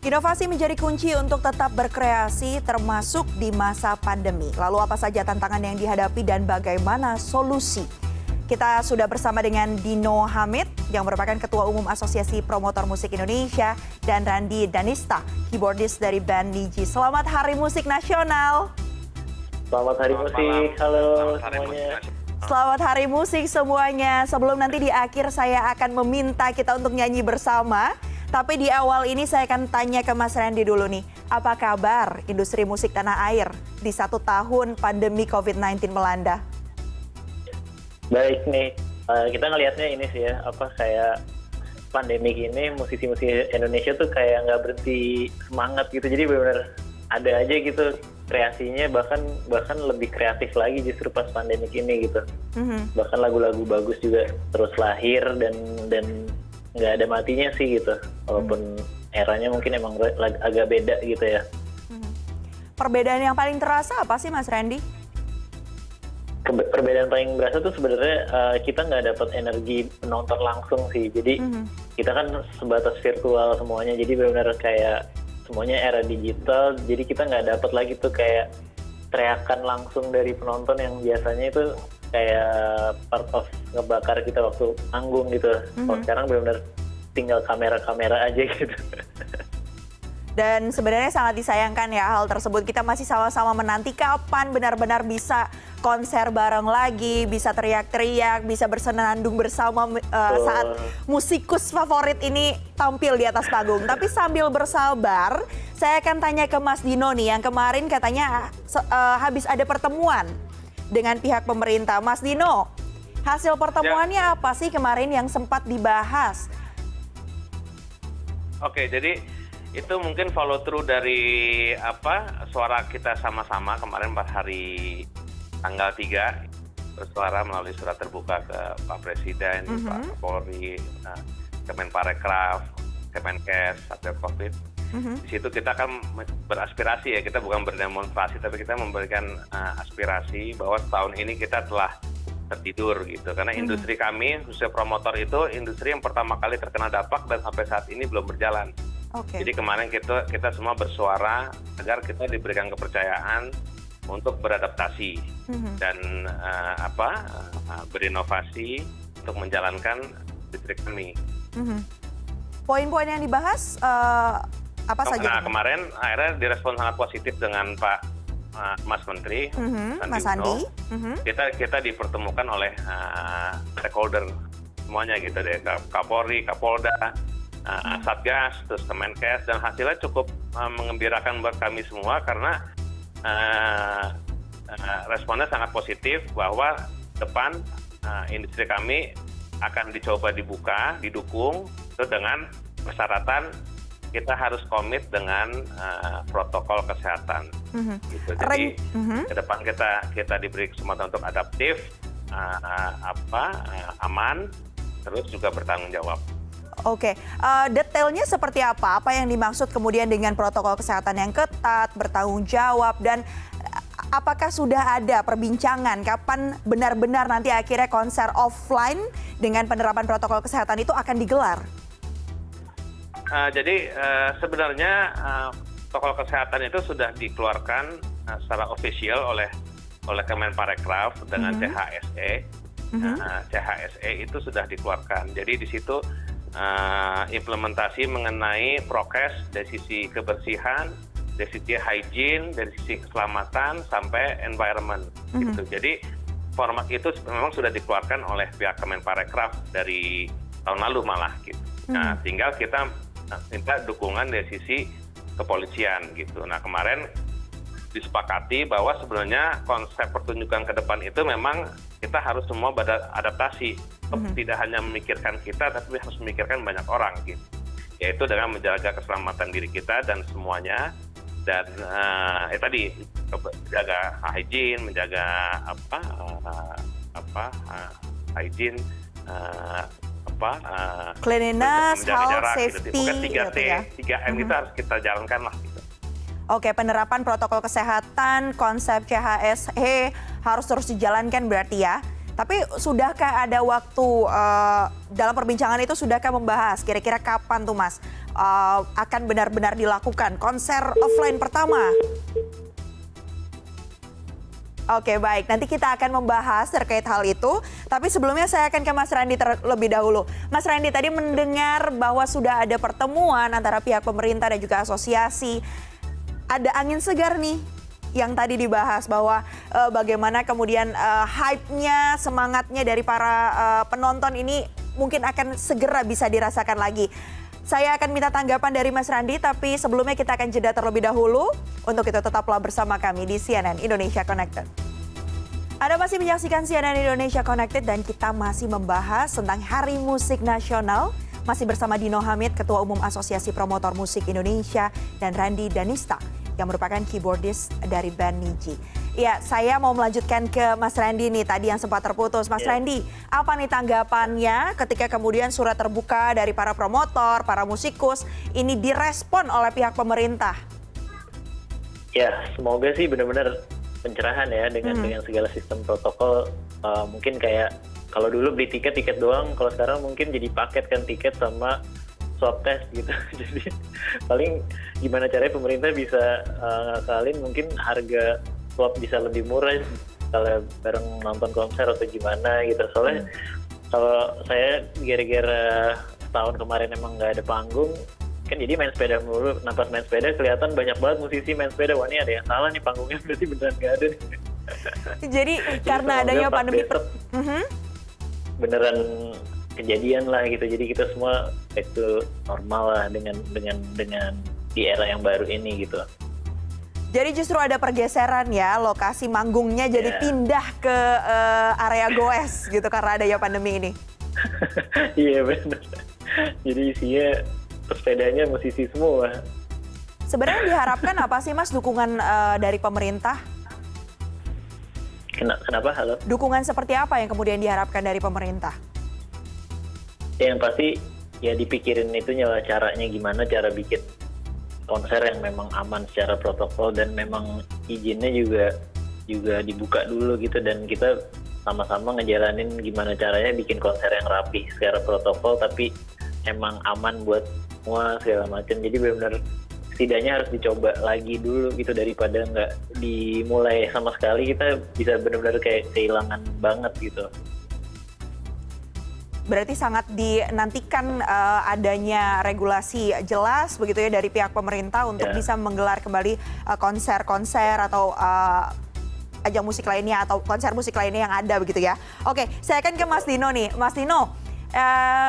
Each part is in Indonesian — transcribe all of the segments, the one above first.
Inovasi menjadi kunci untuk tetap berkreasi termasuk di masa pandemi. Lalu apa saja tantangan yang dihadapi dan bagaimana solusi? Kita sudah bersama dengan Dino Hamid yang merupakan Ketua Umum Asosiasi Promotor Musik Indonesia dan Randi Danista, keyboardist dari band Niji. Selamat Hari Musik Nasional. Selamat Hari Musik, halo semuanya. Selamat Hari Musik semuanya. Sebelum nanti di akhir saya akan meminta kita untuk nyanyi bersama. Tapi di awal ini saya akan tanya ke Mas Randy dulu nih. Apa kabar industri musik tanah air di 1 tahun pandemi COVID-19 melanda? Baik nih, kita ngelihatnya ini sih ya, kayak pandemi ini musisi-musisi Indonesia tuh kayak nggak berhenti semangat gitu. Jadi benar-benar ada aja gitu kreasinya, bahkan lebih kreatif lagi justru pas pandemi ini gitu. Bahkan lagu-lagu bagus juga terus lahir dan nggak ada matinya sih gitu, walaupun eranya mungkin emang agak beda gitu ya. Perbedaan yang paling terasa apa sih Mas Randy? Perbedaan paling berasa tuh sebenarnya kita nggak dapat energi penonton langsung sih, jadi kita kan sebatas virtual semuanya, jadi benar-benar kayak semuanya era digital, jadi kita nggak dapat lagi tuh kayak teriakan langsung dari penonton yang biasanya itu kayak part of ngebakar kita waktu manggung gitu. Kalau sekarang benar-benar tinggal kamera-kamera aja gitu. Dan sebenarnya sangat disayangkan ya hal tersebut. Kita masih sama-sama menanti kapan benar-benar bisa konser bareng lagi, bisa teriak-teriak, bisa bersenandung bersama saat musikus favorit ini tampil di atas panggung. Tapi sambil bersabar, saya akan tanya ke Mas Dino nih yang kemarin katanya habis ada pertemuan dengan pihak pemerintah. Mas Dino, hasil pertemuannya apa sih kemarin yang sempat dibahas? Oke, jadi itu mungkin follow through dari suara kita sama-sama kemarin pas hari tanggal 3 bersuara melalui surat terbuka ke Pak Presiden, Pak Kapolri, Kemenparekraf, Kemenkes, Satgas Covid. Di situ kita kan beraspirasi ya, kita bukan berdemonstrasi, tapi kita memberikan aspirasi bahwa tahun ini kita telah tertidur gitu. Karena industri kami, khususnya promotor itu, industri yang pertama kali terkena dampak dan sampai saat ini belum berjalan. Jadi kemarin kita semua bersuara agar kita diberikan kepercayaan untuk beradaptasi dan berinovasi untuk menjalankan industri kami. Poin-poin yang dibahas apa saja? Nah, kemarin akhirnya direspon sangat positif dengan Pak Mas Menteri, Mas Andi. Kita dipertemukan oleh stakeholder semuanya gitu deh, Kapolri, Kapolda, Satgas, terus Kemenkes, dan hasilnya cukup mengembirakan buat kami semua karena responnya sangat positif bahwa depan industri kami akan dicoba dibuka, didukung, itu dengan persyaratan kita harus komit dengan protokol kesehatan. Gitu. Jadi ke depan kita diberi kesempatan untuk adaptif, aman, terus juga bertanggung jawab. Oke, detailnya seperti apa? Apa yang dimaksud kemudian dengan protokol kesehatan yang ketat, bertanggung jawab, dan apakah sudah ada perbincangan kapan benar-benar nanti akhirnya konser offline dengan penerapan protokol kesehatan itu akan digelar? Jadi sebenarnya protokol kesehatan itu sudah dikeluarkan secara ofisial oleh Kemenparekraf dengan CHSE. CHSE itu sudah dikeluarkan. Jadi di situ implementasi mengenai prokes dari sisi kebersihan, dari sisi hygiene, dari sisi keselamatan sampai environment. Gitu. Jadi format itu memang sudah dikeluarkan oleh pihak Kemenparekraf dari tahun lalu malah. Gitu. Nah, tinggal kita minta dukungan dari sisi kepolisian gitu. Nah, kemarin disepakati bahwa sebenarnya konsep pertunjukan ke depan itu memang kita harus semua beradaptasi. Tidak hanya memikirkan kita, tapi harus memikirkan banyak orang gitu. Yaitu dengan menjaga keselamatan diri kita dan semuanya. Dan tadi menjaga hygiene, menjaga hygiene, cleanliness, health, jarak, safety, gitu. Bukan 3T, ya? 3M itu harus kita jalankan lah gitu. Oke, penerapan protokol kesehatan, konsep CHSE harus terus dijalankan berarti ya. Tapi sudahkah ada waktu dalam perbincangan itu sudahkah membahas kira-kira kapan tuh Mas akan benar-benar dilakukan konser offline pertama? Oke, baik. Nanti kita akan membahas terkait hal itu. Tapi sebelumnya saya akan ke Mas Randi terlebih dahulu. Mas Randi, tadi mendengar bahwa sudah ada pertemuan antara pihak pemerintah dan juga asosiasi. Ada angin segar nih yang tadi dibahas bahwa bagaimana kemudian hype-nya, semangatnya dari para penonton ini mungkin akan segera bisa dirasakan lagi. Saya akan minta tanggapan dari Mas Randi, tapi sebelumnya kita akan jeda terlebih dahulu. Untuk itu tetaplah bersama kami di CNN Indonesia Connected. Anda masih menyaksikan CNN Indonesia Connected dan kita masih membahas tentang Hari Musik Nasional. Masih bersama Dino Hamid, Ketua Umum Asosiasi Promotor Musik Indonesia, dan Randi Danista, yang merupakan keyboardist dari band Niji. Ya, saya mau melanjutkan ke Mas Randi nih, tadi yang sempat terputus. Mas Randi, apa nih tanggapannya ketika kemudian surat terbuka dari para promotor, para musikus, ini direspon oleh pihak pemerintah? Ya, semoga sih benar-benar pencerahan ya dengan segala sistem protokol. Mungkin kayak kalau dulu beli tiket doang, kalau sekarang mungkin jadi paket kan, tiket sama swab test gitu. Jadi paling gimana caranya pemerintah bisa ngakalin mungkin harga swab bisa lebih murah kalau bareng nonton konser atau gimana gitu. Soalnya kalau saya gara-gara setahun kemarin emang nggak ada panggung, kan jadi main sepeda mulu. Pas main sepeda kelihatan banyak banget musisi main sepeda. Wah, ini ada yang salah nih, panggungnya berarti beneran nggak ada nih. Jadi karena adanya pandemi beneran kejadian lah gitu. Jadi kita semua itu normal lah dengan di era yang baru ini gitu. Jadi justru ada pergeseran ya, lokasi manggungnya jadi pindah ke area goes gitu karena adanya pandemi ini. Iya benar. Jadi isinya pesepedanya musisi semua. Sebenarnya diharapkan apa sih Mas dukungan dari pemerintah? Kenapa? Halo? Dukungan seperti apa yang kemudian diharapkan dari pemerintah? Yang pasti ya dipikirin itunya lah, caranya gimana cara bikin konser yang memang aman secara protokol dan memang izinnya juga dibuka dulu gitu, dan kita sama-sama ngejalanin gimana caranya bikin konser yang rapi secara protokol tapi emang aman buat semua segala macam. Jadi benar-benar setidaknya harus dicoba lagi dulu gitu, daripada nggak dimulai sama sekali kita bisa benar-benar kayak kehilangan banget gitu. Berarti sangat dinantikan adanya regulasi jelas begitu ya dari pihak pemerintah untuk bisa menggelar kembali konser-konser atau ajang musik lainnya atau konser musik lainnya yang ada begitu ya. Oke, saya akan ke Mas Dino nih. Mas Dino,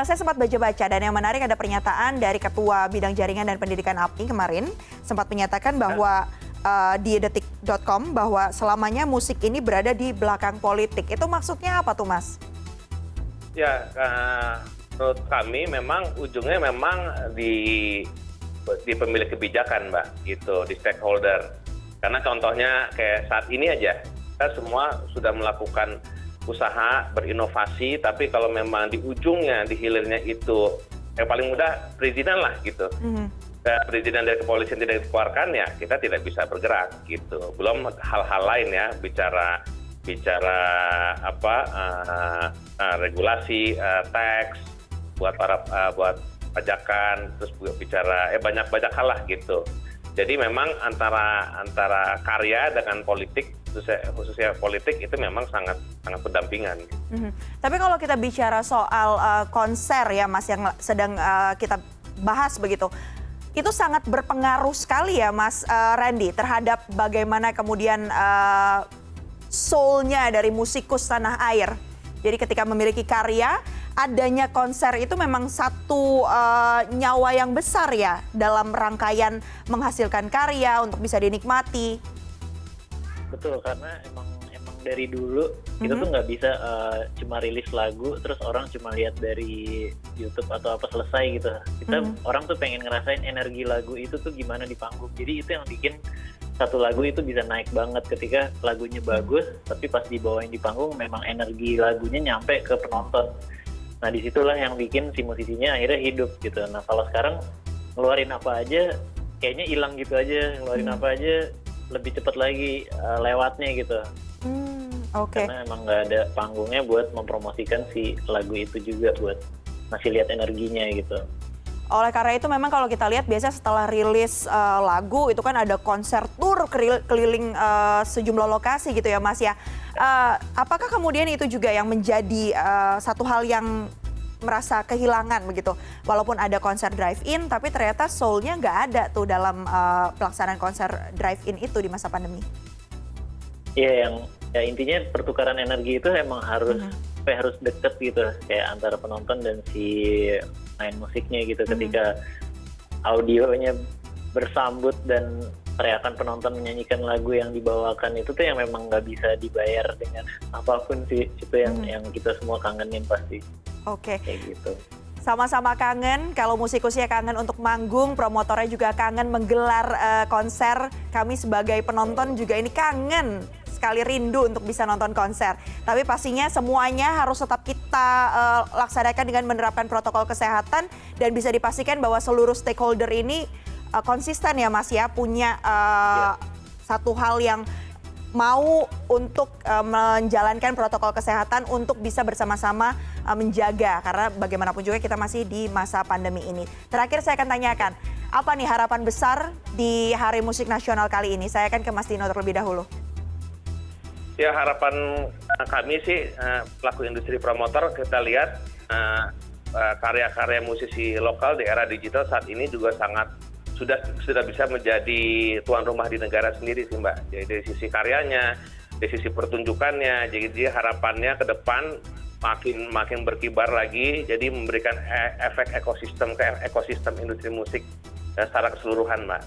saya sempat baca-baca dan yang menarik ada pernyataan dari Ketua Bidang Jaringan dan Pendidikan API kemarin sempat menyatakan bahwa di detik.com bahwa selamanya musik ini berada di belakang politik. Itu maksudnya apa tuh Mas? Ya, menurut kami memang ujungnya memang di pemilik kebijakan, Mbak, gitu, di stakeholder. Karena contohnya kayak saat ini aja, kita semua sudah melakukan usaha berinovasi, tapi kalau memang di ujungnya, di hilirnya itu yang paling mudah perizinan lah gitu. Perizinan dari kepolisian tidak dikeluarkan, ya kita tidak bisa bergerak gitu. Belum hal-hal lain ya, bicara regulasi tax buat pajakan, terus bicara banyak hal lah gitu. Jadi memang antara karya dengan politik, khususnya politik itu memang sangat berdampingan. Tapi kalau kita bicara soal konser ya Mas yang sedang kita bahas begitu, itu sangat berpengaruh sekali ya Mas Randi terhadap bagaimana kemudian soul-nya dari musikus tanah air. Jadi ketika memiliki karya, adanya konser itu memang satu nyawa yang besar ya dalam rangkaian menghasilkan karya untuk bisa dinikmati. Betul, karena emang dari dulu kita tuh nggak bisa cuma rilis lagu terus orang cuma lihat dari YouTube atau apa selesai gitu. Kita orang tuh pengen ngerasain energi lagu itu tuh gimana di panggung. Jadi itu yang bikin satu lagu itu bisa naik banget ketika lagunya bagus, tapi pas dibawain di panggung memang energi lagunya nyampe ke penonton. Nah disitulah yang bikin si musisinya akhirnya hidup gitu. Nah kalau sekarang ngeluarin apa aja kayaknya hilang gitu aja, ngeluarin apa aja lebih cepat lagi lewatnya gitu. Karena emang nggak ada panggungnya buat mempromosikan si lagu itu juga, buat masih lihat energinya gitu. Oleh karena itu memang kalau kita lihat biasanya setelah rilis lagu itu kan ada konser tour keliling sejumlah lokasi gitu ya Mas ya. Apakah kemudian itu juga yang menjadi satu hal yang merasa kehilangan begitu? Walaupun ada konser drive-in tapi ternyata soul-nya nggak ada tuh dalam pelaksanaan konser drive-in itu di masa pandemi. Iya, ya intinya pertukaran energi itu emang harus harus deket gitu, kayak antara penonton dan si main musiknya gitu. Ketika audionya bersambut dan teriakan penonton menyanyikan lagu yang dibawakan itu tuh yang memang nggak bisa dibayar dengan apapun sih. Itu yang kita semua kangenin pasti. Oke. Kayak gitu. Sama-sama kangen, kalau musikusnya kangen untuk manggung, promotornya juga kangen menggelar konser. Kami sebagai penonton juga ini kangen sekali, rindu untuk bisa nonton konser. Tapi pastinya semuanya harus tetap kita laksanakan dengan menerapkan protokol kesehatan dan bisa dipastikan bahwa seluruh stakeholder ini konsisten ya Mas ya, punya satu hal yang mau untuk menjalankan protokol kesehatan untuk bisa bersama-sama menjaga, karena bagaimanapun juga kita masih di masa pandemi ini. Terakhir saya akan tanyakan, apa nih harapan besar di Hari Musik Nasional kali ini? Saya akan ke Mas Dino terlebih dahulu. Ya, harapan kami sih pelaku industri promotor, kita lihat karya-karya musisi lokal di era digital saat ini juga sangat sudah bisa menjadi tuan rumah di negara sendiri sih Mbak. Jadi dari sisi karyanya, dari sisi pertunjukannya, jadi harapannya ke depan makin berkibar lagi, jadi memberikan efek ekosistem ke ekosistem industri musik secara keseluruhan Mbak.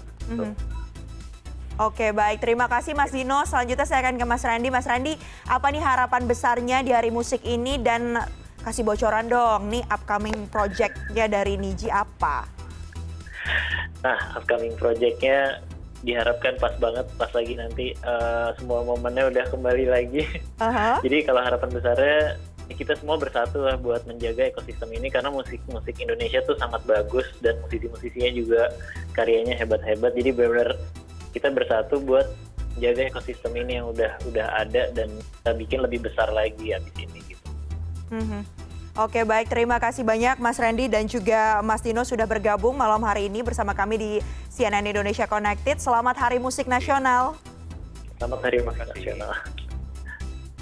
Oke, baik. Terima kasih Mas Dino. Selanjutnya saya akan ke Mas Randi. Mas Randi, apa nih harapan besarnya di Hari Musik ini, dan kasih bocoran dong nih upcoming project-nya dari Niji apa? Nah, upcoming project-nya diharapkan pas banget pas lagi nanti semua momennya udah kembali lagi. Jadi kalau harapan besarnya kita semua bersatu lah buat menjaga ekosistem ini, karena musik Indonesia tuh sangat bagus dan musisi-musisinya juga karyanya hebat-hebat. Jadi benar-benar kita bersatu buat menjaga ekosistem ini yang udah ada dan kita bikin lebih besar lagi abis ini gitu. Oke, baik. Terima kasih banyak Mas Randy dan juga Mas Dino sudah bergabung malam hari ini bersama kami di CNN Indonesia Connected. Selamat Hari Musik Nasional. Selamat Hari Musik Nasional.